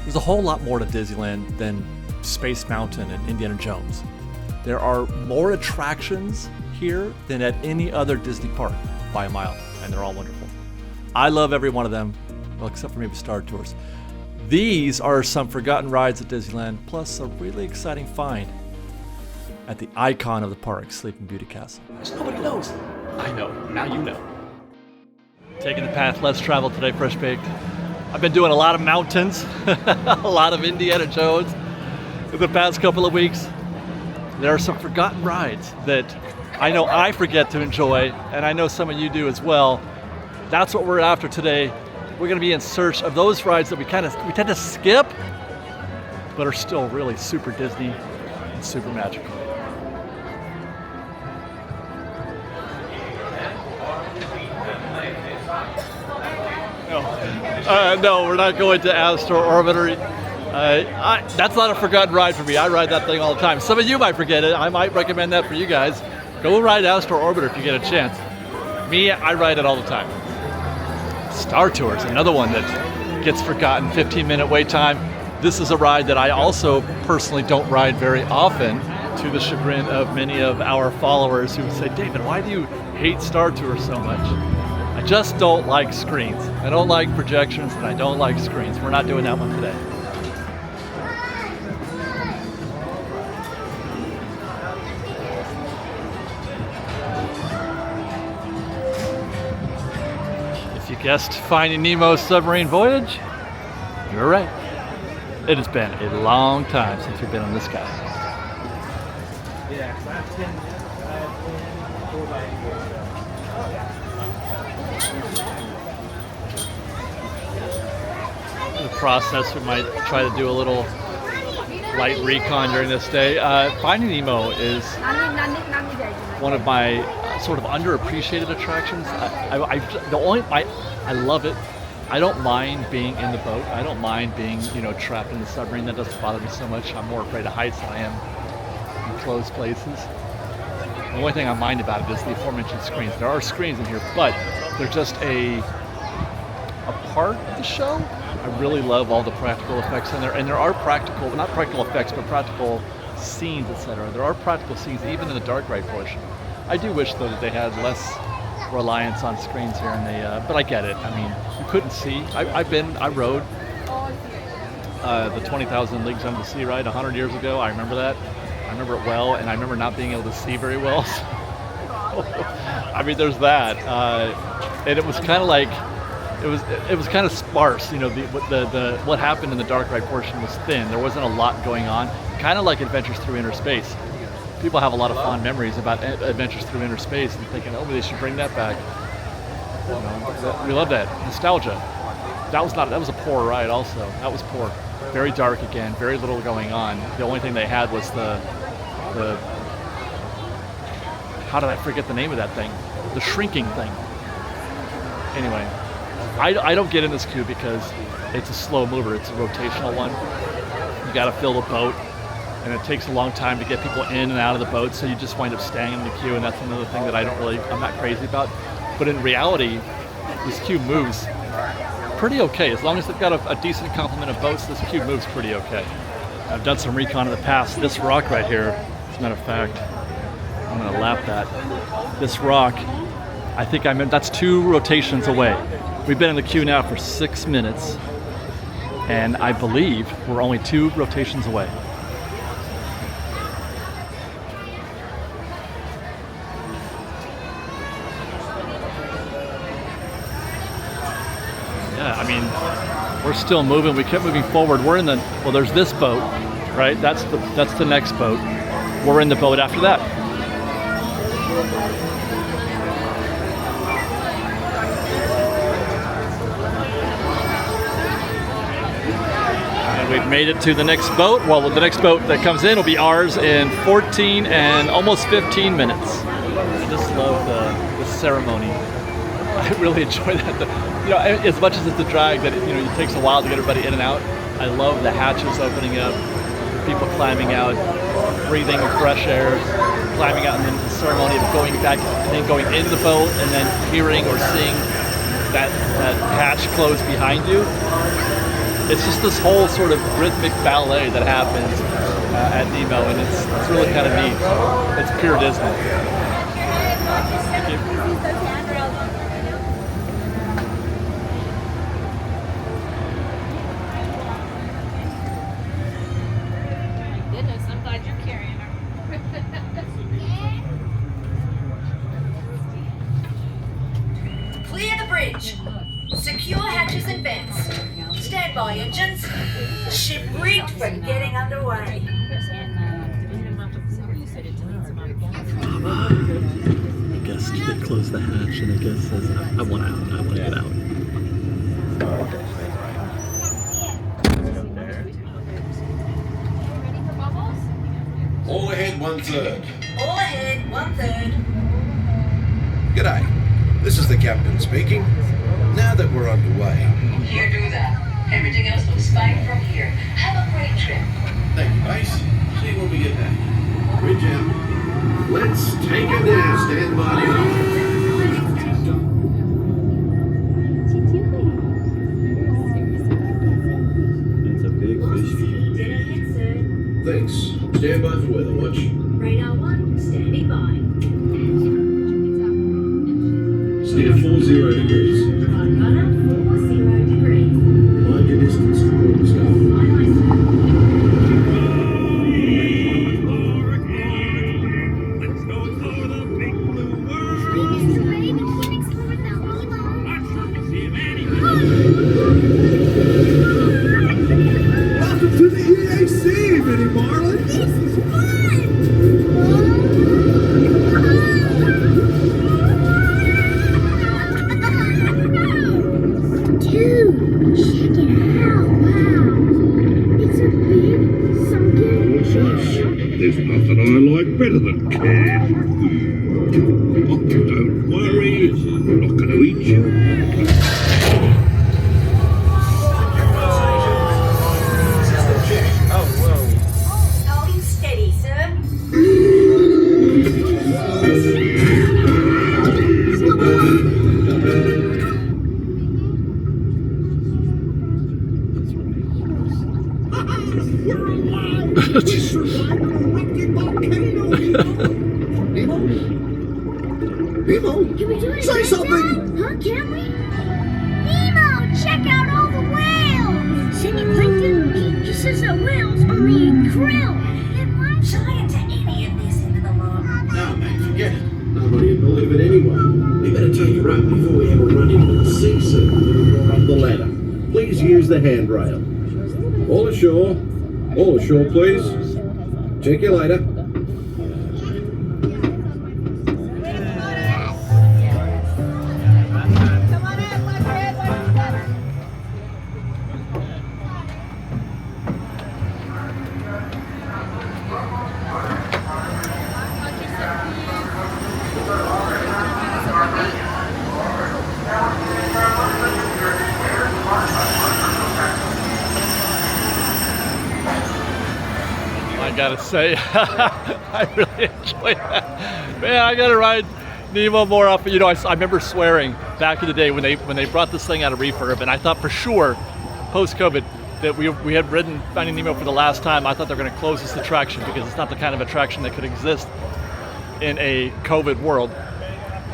There's a whole lot more to Disneyland than Space Mountain and Indiana Jones. There are more attractions here than at any other Disney park by a mile, and they're all wonderful. I love every one of them, well, except for maybe Star Tours. These are some forgotten rides at Disneyland, plus a really exciting find at the icon of the park, Sleeping Beauty Castle. Which nobody knows. I know, now you know. Taking the path less traveled today, Fresh Baked. I've been doing a lot of mountains, a lot of Indiana Jones in the past couple of weeks. There are some forgotten rides that I know I forget to enjoy, and I know some of you do as well. That's what we're after today. We're going to be in search of those rides that we tend to skip, but are still really super Disney and super magical. No, we're not going to Astro Orbiter. That's not a forgotten ride for me. I ride that thing all the time. Some of you might forget it. I might recommend that for you guys. Go ride Astro Orbiter if you get a chance. Me, I ride it all the time. Star Tours, another one that gets forgotten. 15-minute wait time. This is a ride that I also personally don't ride very often, to the chagrin of many of our followers who say, David, why do you hate Star Tours so much? I just don't like screens. I don't like projections, and I don't like screens. We're not doing that one today. If you guessed Finding Nemo submarine voyage, you're right. It has been a long time since we've been on this guy. The process, we might try to do a little light recon during this day. Finding Nemo is one of my sort of underappreciated attractions. I love it. I don't mind being in the boat. I don't mind being, trapped in the submarine. That doesn't bother me so much. I'm more afraid of heights than I am in closed places. The only thing I mind about it is the aforementioned screens. There are screens in here, but they're just a part of the show. I really love all the practical effects in there, and there are not practical effects, but practical scenes, etc. There are practical scenes even in the dark ride portion. I do wish though that they had less reliance on screens here, and but I get it. I mean, you couldn't see. I rode the 20,000 Leagues Under the Sea ride 100 years ago. I remember that. I remember it well, and I remember not being able to see very well. I mean, there's that, and it was kind of like. It was kind of sparse, what happened in the dark ride portion was thin. There wasn't a lot going on, kind of like Adventures Through Inner Space. People have a lot of fond memories about Adventures Through Inner Space and thinking, oh, they should bring that back. We love that nostalgia. That was a poor ride also. That was poor. Very dark again, very little going on. The only thing they had was the how did I forget the name of that thing? The shrinking thing. Anyway. I don't get in this queue because it's a slow mover. It's a rotational one. You got to fill the boat, and it takes a long time to get people in and out of the boat, so you just wind up staying in the queue, and that's another thing that I'm not crazy about. But in reality, this queue moves pretty okay. As long as they've got a decent complement of boats, this queue moves pretty okay. I've done some recon in the past. This rock right here, as a matter of fact, I'm going to lap that. This rock, I think that's 2 rotations away. We've been in the queue now for 6 minutes, and I believe we're only 2 rotations away. Yeah, I mean, we're still moving. We kept moving forward. There's this boat, right? That's the next boat. We're in the boat after that. We've made it to the next boat. Well, the next boat that comes in will be ours in 14 and almost 15 minutes. I just love the ceremony. I really enjoy that. As much as it's a drag that it takes a while to get everybody in and out, I love the hatches opening up, people climbing out, breathing fresh air, climbing out, and then the ceremony of going back and then going in the boat and then hearing or seeing that hatch close behind you. it's just this whole sort of rhythmic ballet that happens at Nemo, and it's really kind of neat. It's pure Disney. Thank you. Goodness, I'm glad you're carrying her. Clear the bridge. Secure hatches and vents. Stand by, engines. Ship rigged for getting underway. I guess they close the hatch, and I guess says, I want out. I want to get out. All ahead, 1/3. All ahead, 1/3. G'day. This is the captain speaking. Now that we're underway. Here do that. Everything else looks fine from here. Have a great trip. Thank you, base. See you when we get back. Bridge out. Let's take it now. Stand by the alarm. It's a big fish. Thanks. Stand by for weather watch. Radar 1, standing by. Steer 40 degrees. Gunner 40 degrees. Mind your distance to quarter star. Welcome to the EAC, Minnie Marlin. This is fun! Dude, check it out. Wow. It's a big sunken fish. There's nothing I like better than canned food. Oh, don't worry, we're not going to eat you. Holding steady, sir. Nemo, Can we do it? say again, something. Dad? Huh? Can we? Nemo, check out all the whales. Cindy Plankton, he says that whales are eating krill. Then why Trying to any of this into the law. No, mate, forget it. Nobody would believe it anyway. We better take her up before we have a run into the sea soon. Up the ladder. Please use the handrail. All ashore. All ashore, please. Check you later. I gotta say, I really enjoy that. Man, I gotta ride Nemo more often. You know, I remember swearing back in the day when they brought this thing out of refurb, and I thought for sure, post-COVID, that we had ridden Finding Nemo for the last time. I thought they were gonna close this attraction because it's not the kind of attraction that could exist in a COVID world.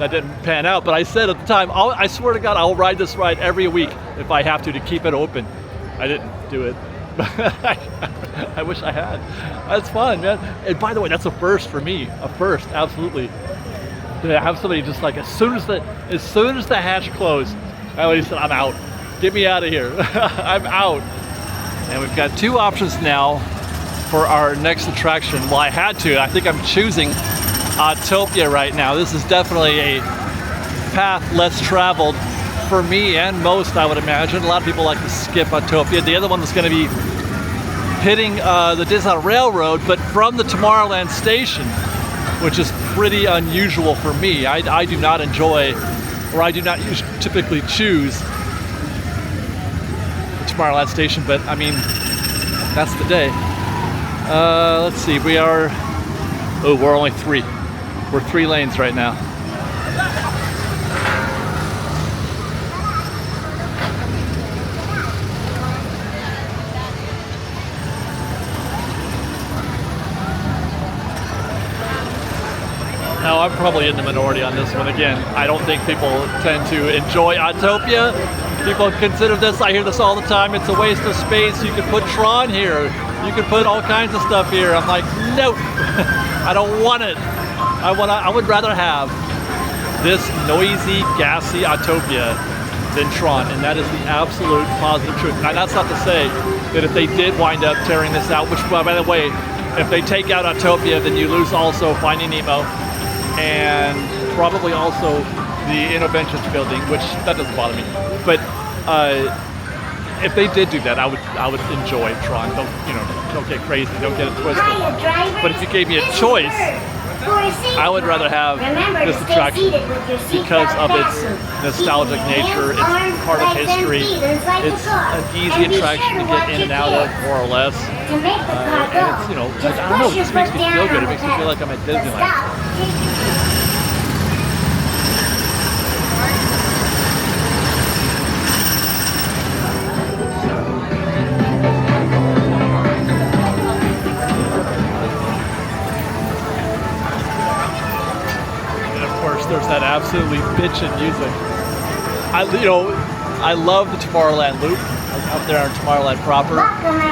That didn't pan out, but I said at the time, I swear to God, I'll ride this ride every week if I have to keep it open. I didn't do it. I wish I had. That's fun, man. And by the way, that's a first for me. A first, absolutely. To have somebody just like as soon as the hatch closed, I already said, I'm out. Get me out of here. I'm out. And we've got two options now for our next attraction. Well, I had to. I think I'm choosing Autotopia right now. This is definitely a path less traveled for me and most, I would imagine. A lot of people like to skip Autotopia. The other one is going to be hitting the Disneyland Railroad, but from the Tomorrowland station, which is pretty unusual for me. I do not enjoy, or I do not typically choose the Tomorrowland station, but I mean, that's the day. Let's see, we're only three. We're 3 lanes right now. Now, I'm probably in the minority on this one. Again, I don't think people tend to enjoy Autotopia. People consider this, I hear this all the time, it's a waste of space. You could put Tron here. You could put all kinds of stuff here. I'm like, nope, I don't want it. I would rather have this noisy, gassy Autotopia than Tron, and that is the absolute positive truth. Now, that's not to say that if they did wind up tearing this out, which, by the way, if they take out Autotopia, then you lose also Finding Nemo, and probably also the Interventions building, which that doesn't bother me. But if they did do that, I would enjoy Tron. Don't get crazy, don't get it twisted. But if you gave me a choice, I would rather have this attraction because of its nostalgic nature. It's part of history. It's an easy attraction to get in and out of, more or less. And it's, I don't know, it just makes me feel good. It makes me feel like I'm at Disneyland. There's that absolutely bitchin' music. I love the Tomorrowland loop up there on Tomorrowland proper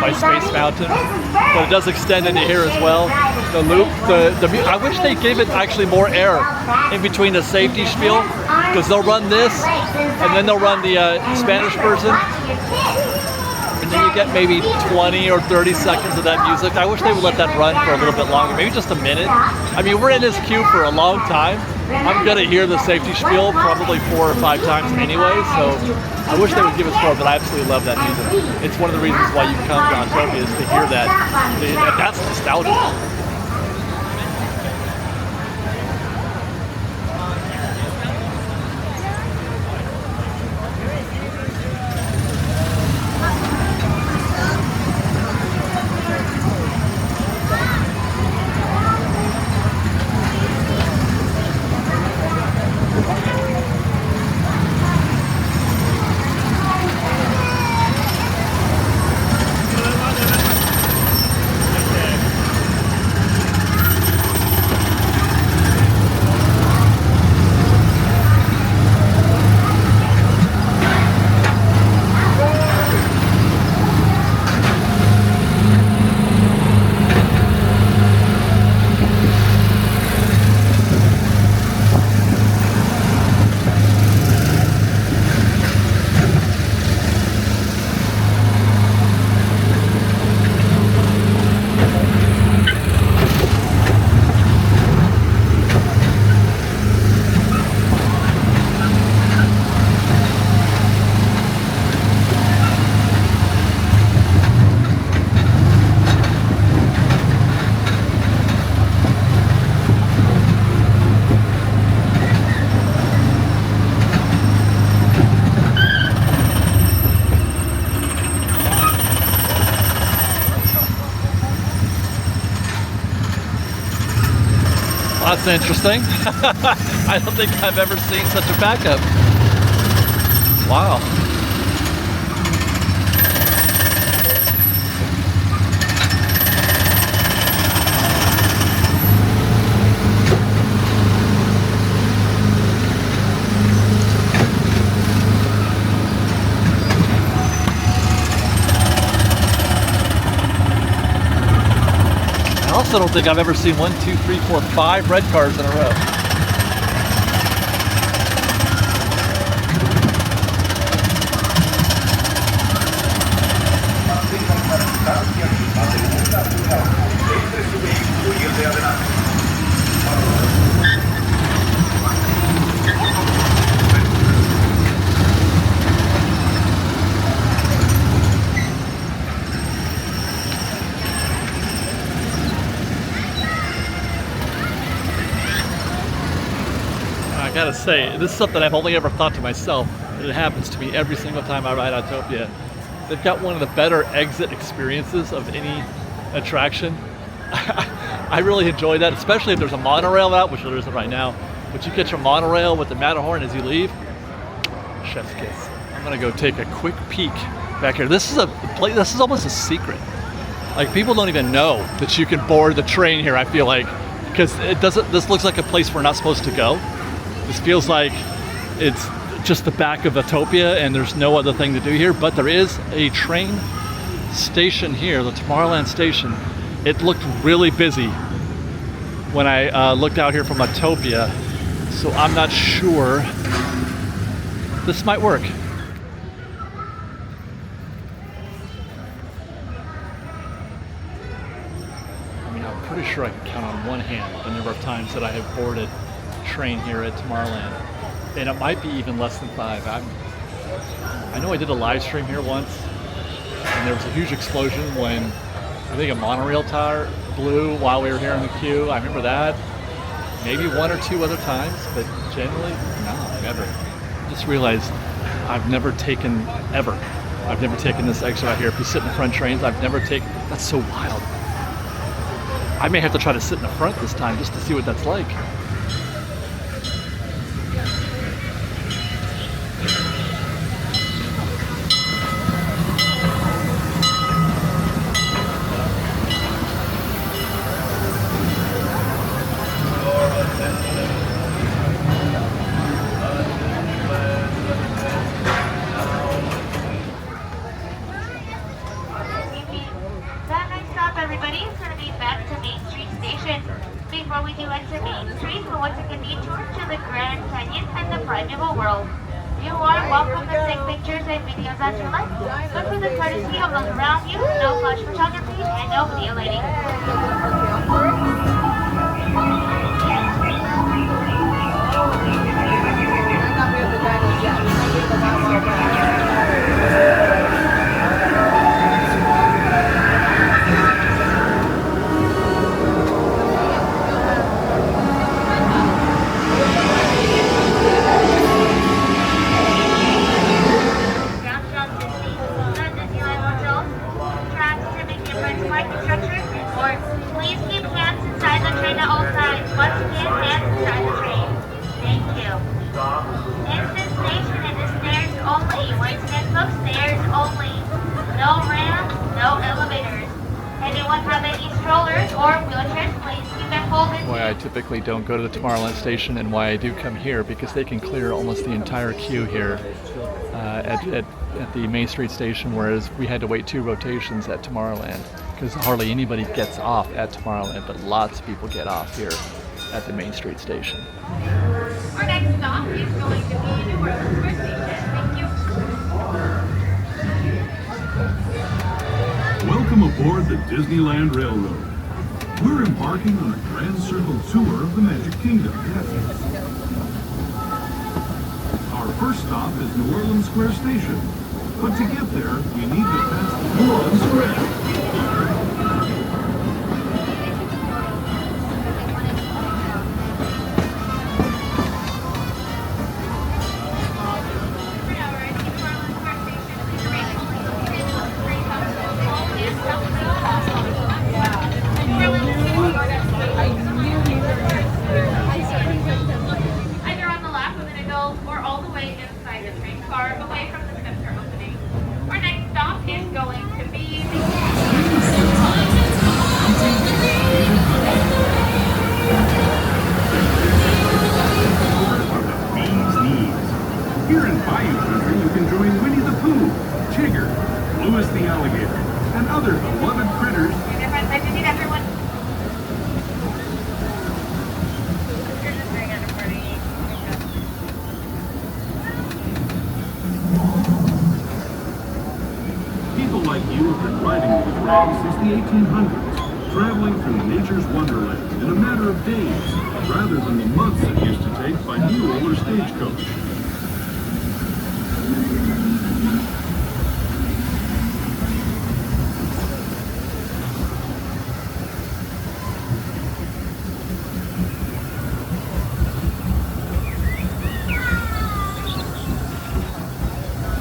by Space Mountain, but it does extend into here as well. The loop, I wish they gave it actually more air in between the safety spiel, because they'll run this and then they'll run the Spanish version, and then you get maybe 20 or 30 seconds of that music. I wish they would let that run for a little bit longer, maybe just a minute. I mean, we're in this queue for a long time. I'm gonna hear the safety spiel probably 4 or 5 times anyway, so I wish they would give us more, but I absolutely love that music. It's one of the reasons why you come to Autotopia, is to hear that. That's nostalgia. That's interesting. I don't think I've ever seen such a backup. Wow. I also don't think I've ever seen 1, 2, 3, 4, 5 red cars in a row. I gotta say, this is something I've only ever thought to myself, but it happens to me every single time I ride Autotopia. They've got one of the better exit experiences of any attraction. I really enjoy that, especially if there's a monorail out, which there isn't right now. But you get your monorail with the Matterhorn as you leave. Chef's kiss. I'm gonna go take a quick peek back here. This is a place. This is almost a secret. Like, people don't even know that you can board the train here, I feel like, because it doesn't. This looks like a place we're not supposed to go. This feels like it's just the back of Autotopia, and there's no other thing to do here. But there is a train station here, the Tomorrowland station. It looked really busy when I looked out here from Autotopia, so I'm not sure this might work. I mean, I'm pretty sure I can count on one hand the number of times that I have boarded a train here at Tomorrowland, and it might be even less than 5. I know I did a live stream here once, and there was a huge explosion when I think a monorail tower blew while we were here in the queue. I remember that. Maybe 1 or 2 other times, but generally, no, never. I just realized I've never taken this exit out here. If you sit in the front trains, I've never taken, that's so wild. I may have to try to sit in the front this time just to see what that's like. Why I typically don't go to the Tomorrowland station and why I do come here, because they can clear almost the entire queue here at the Main Street station, whereas we had to wait 2 rotations at Tomorrowland because hardly anybody gets off at Tomorrowland, but lots of people get off here at the Main Street station. Our next stop is going to be New Orleans Square Station. Thank you. Welcome aboard the Disneyland Railroad. We're embarking on a grand circle tour of the Magic Kingdom. Our first stop is New Orleans Square Station, but to get there, we need to pass New Orleans Square. Since the 1800s, traveling through nature's wonderland in a matter of days, rather than the months it used to take by mule or stagecoach.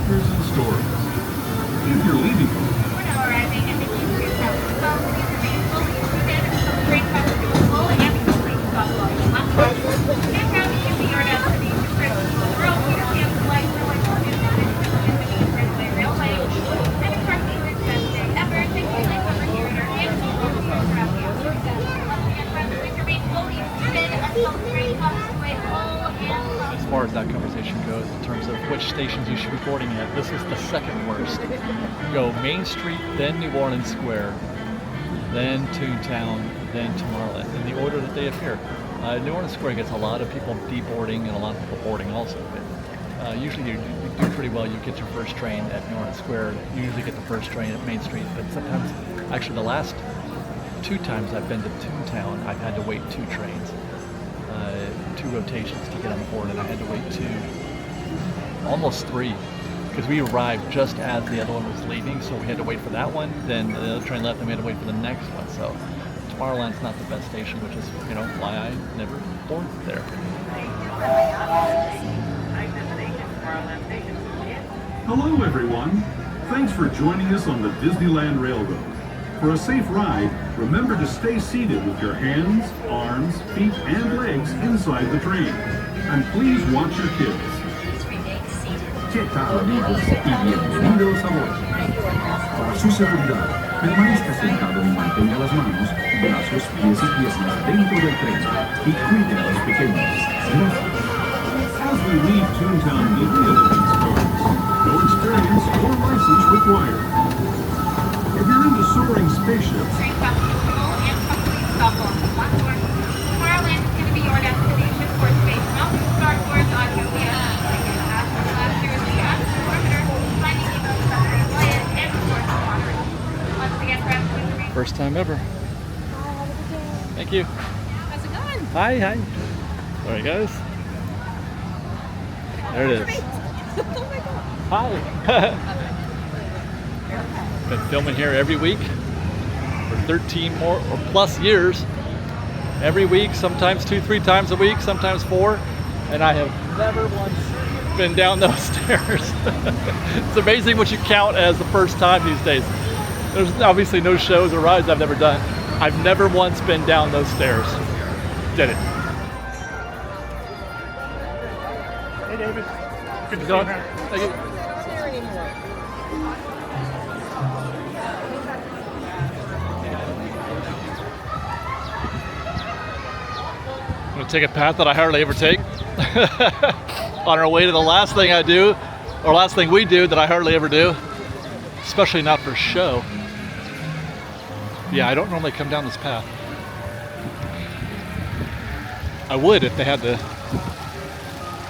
Here's some stories. If you're leaving home, which stations you should be boarding at. This is the second worst. Go Main Street, then New Orleans Square, then Toontown, then Tomorrowland, in the order that they appear. New Orleans Square gets a lot of people deboarding and a lot of people boarding also. But usually you do pretty well. You get your first train at New Orleans Square. You usually get the first train at Main Street, but sometimes, actually the last 2 times I've been to Toontown, I've had to wait 2 trains, 2 rotations to get on board, and I had to wait 2, almost 3, because we arrived just as the other one was leaving, so we had to wait for that one, then the other train left and we had to wait for the next one. So Tomorrowland's not the best station, which is, you know, why I never board there. Hello, everyone. Thanks for joining us on the Disneyland Railroad. For a safe ride, remember to stay seated with your hands, arms, feet, and legs inside the train. And please watch your kids. ¿Qué tal, amigos? Y bienvenidos a bordo. Para su seguridad, permanezca sentado y mantenga las manos, brazos, pies y piernas dentro del tren y cuide a los pequeños. Gracias. As we leave Toontown Disney of these cars, no experience or license required. If you're into soaring spaceships, Train stops at Seoul and Tustin stop on the platform. Tomorrowland is going to be your destination for Space Mountain, Star Wars, Autotopia, last year's the Orbiter, finding Nemo, submarine voyage, and of course the Morrison. Once again, perhaps we can First time ever. Thank you. How's it going? Hi, hi. There he goes. There it is. Hi. Been filming here every week for 13 more or plus years. Every week, sometimes 2-3 times a week, sometimes 4. And I have never once been down those stairs. It's amazing what you count as the first time these days. There's obviously no shows or rides I've never done. I've never once been down those stairs. Did it. Hey, David. Good to see Going? you. Thank you. I'm gonna take a path that I hardly ever take. On our way to the last thing I do, or last thing we do that I hardly ever do, especially not for show. Yeah, I don't normally come down this path. I would if they had the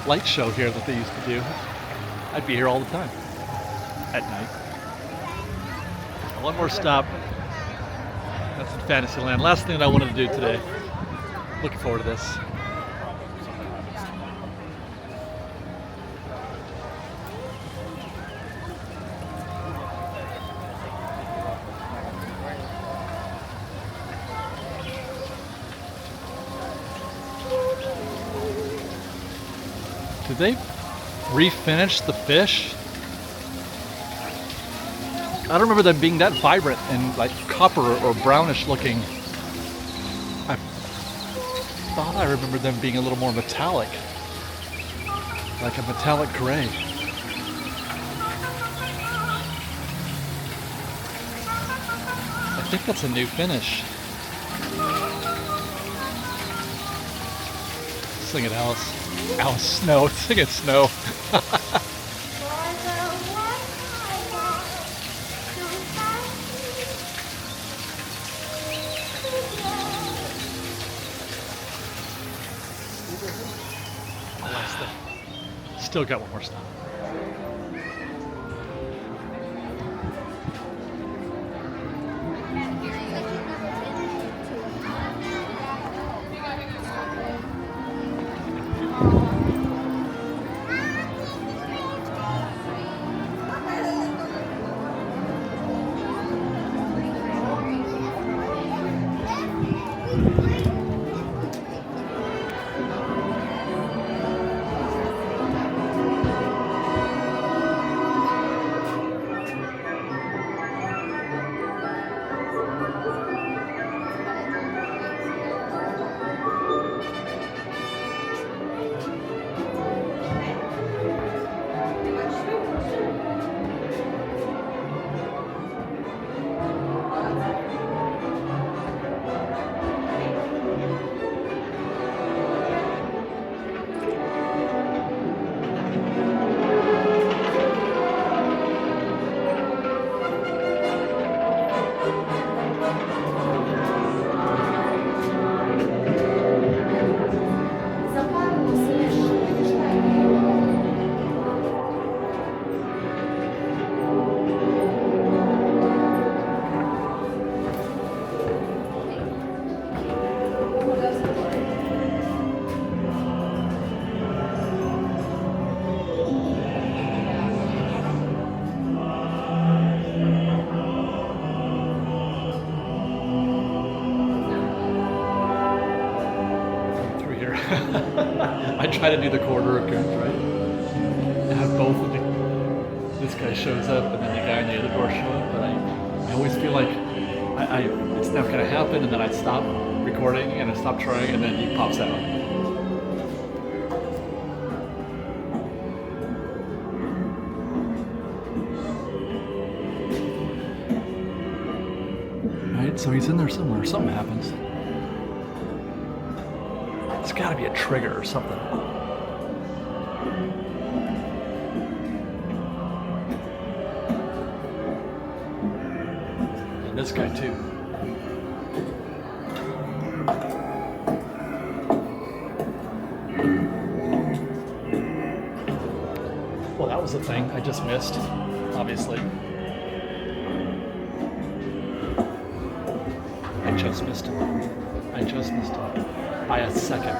light show here that they used to do. I'd be here all the time at night. One more stop. That's in Fantasyland. Last thing that I wanted to do today. Looking forward to this. Did they refinish the fish? I don't remember them being that vibrant and like copper or brownish looking. I thought I remember them being a little more metallic, like a metallic gray. I think that's a new finish. Sing it, Alice. Alice Snow. Sing it, Snow. Last thing. Still got one more stop. I try to do the corridor of goods, right? I have both of the. This guy shows up, and then the guy in the other door show up, but I always feel like it's not gonna happen, and then I stop recording and I stop trying, and then he pops out. Right, so he's in there somewhere. Something happens. It's got to be a trigger or something. And this guy too. Well, that was the thing I just missed, obviously. I just missed it. By a second.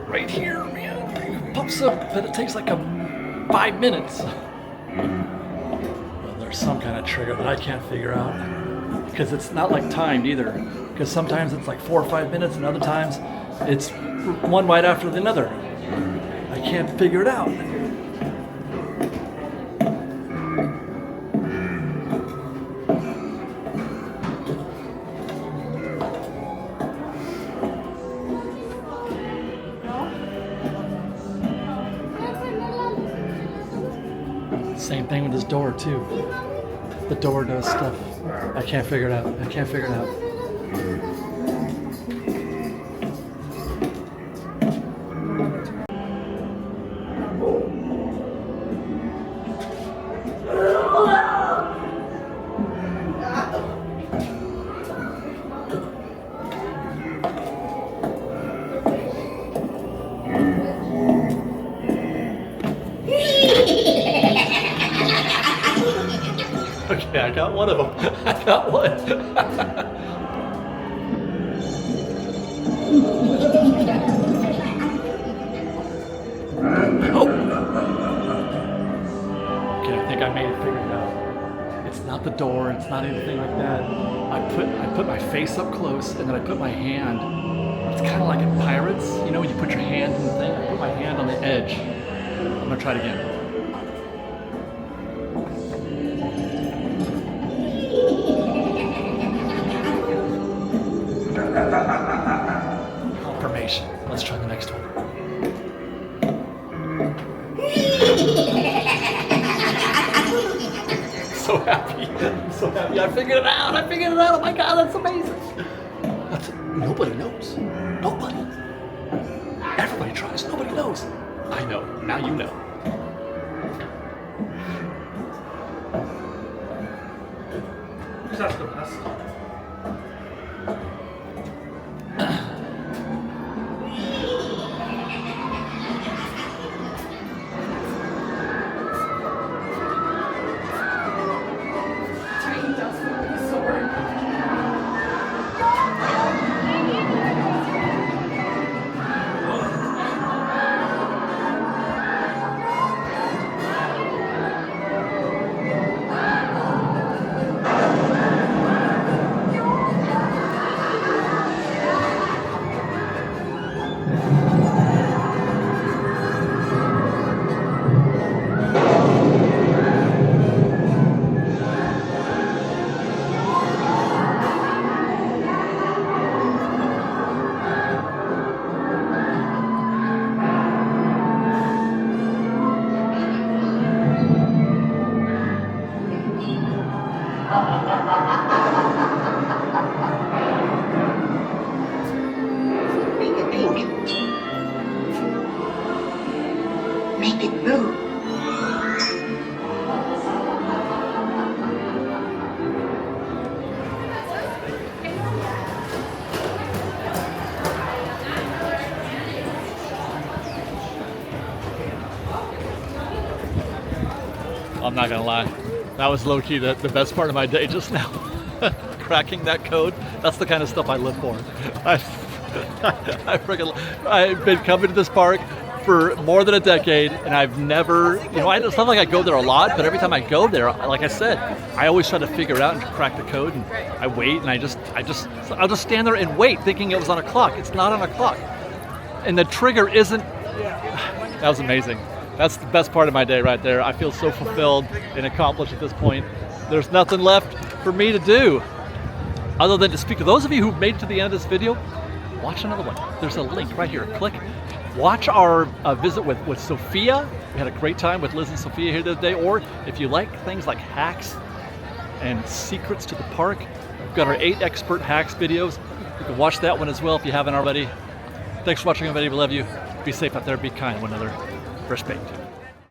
Right here, man. It pops up, but it takes like 5 minutes. Well, there's some kind of trigger that I can't figure out. Because it's not like timed either. Because sometimes it's like 4 or 5 minutes, and other times it's one right after the other. I can't figure it out. Same thing with this door too. The door does stuff. I can't figure it out. Okay, I got one of them. I got one. Oh. Okay, I think I may have figured it out. It's not the door. It's not anything like that. I put my face up close, and then I put my hand. It's kind of like in Pirates, you know, when you put your hand in the thing. I put my hand on the edge. I'm gonna try it again. Confirmation. Let's try the next one. So happy. I'm so happy. I figured it out. Oh my God, that's amazing. Nobody knows. Nobody. Everybody tries. Nobody knows. I know. Now you know. That's the best. Make it move. I'm not gonna lie, that was low-key the best part of my day just now. Cracking that code, that's the kind of stuff I live for. I've been coming to this park for more than a decade, and I've never, it's not like I go there a lot, but every time I go there, like I said, I always try to figure it out and crack the code, and I wait, and I'll just stand there and wait, thinking it was on a clock. It's not on a clock. and the trigger isn't. That was amazing. That's the best part of my day right there. I feel so fulfilled and accomplished at this point. There's nothing left for me to do other than to speak to those of you who've made it to the end of this video. Watch another one. There's a link right here. Click. Watch our visit with Sophia. We had a great time with Liz and Sophia here today. Or if you like things like hacks and secrets to the park, we've got our 8 expert hacks videos. You can watch that one as well if you haven't already. Thanks for watching, everybody. We love you. Be safe out there. Be kind to one another. Respect.